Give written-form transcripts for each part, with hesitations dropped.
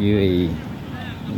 UAE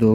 2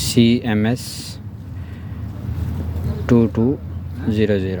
CMS 2200،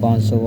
500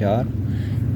4،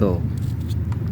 2،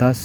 10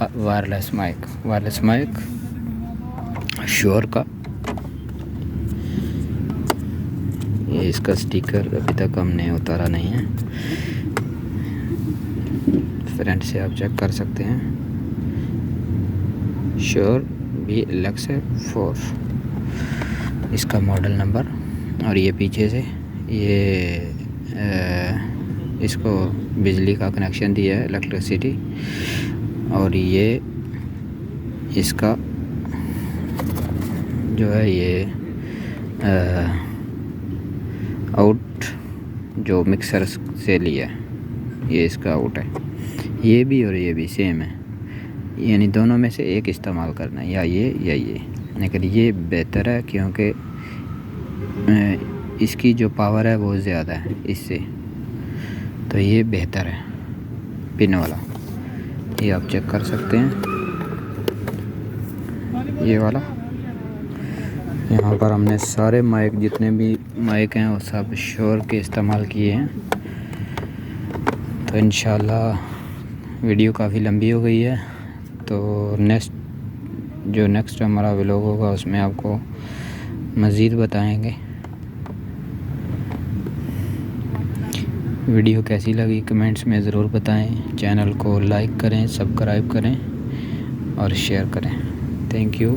wireless mic sure का। ये इसका स्टिकर अभी तक हमने उतारा नहीं है, फ्रंट से आप चेक कर सकते हैं। श्योर VLX4 इसका मॉडल नंबर। और ये पीछे से ये इसको बिजली का कनेक्शन दिया है, इलेक्ट्रिसिटी। और ये इसका जो है ये आउट जो मिक्सर से लिया है, ये इसका आउट है। ये भी और ये भी सेम है, यानी दोनों में से एक इस्तेमाल करना है, या ये या ये। लेकिन ये बेहतर है क्योंकि इसकी जो पावर है वो ज़्यादा है इससे, तो ये बेहतर है पिन वाला। ये आप चेक कर सकते हैं, ये वाला। यहाँ पर हमने सारे माइक, जितने भी माइक हैं वो सब श्योर के इस्तेमाल किए हैं। तो इंशाल्लाह वीडियो काफ़ी लंबी हो गई है, तो नेक्स्ट हमारा व्लॉग होगा उसमें आपको मज़ीद बताएंगे। वीडियो कैसी लगी कमेंट्स में ज़रूर बताएं। चैनल को लाइक करें, सब्सक्राइब करें और शेयर करें। Thank you.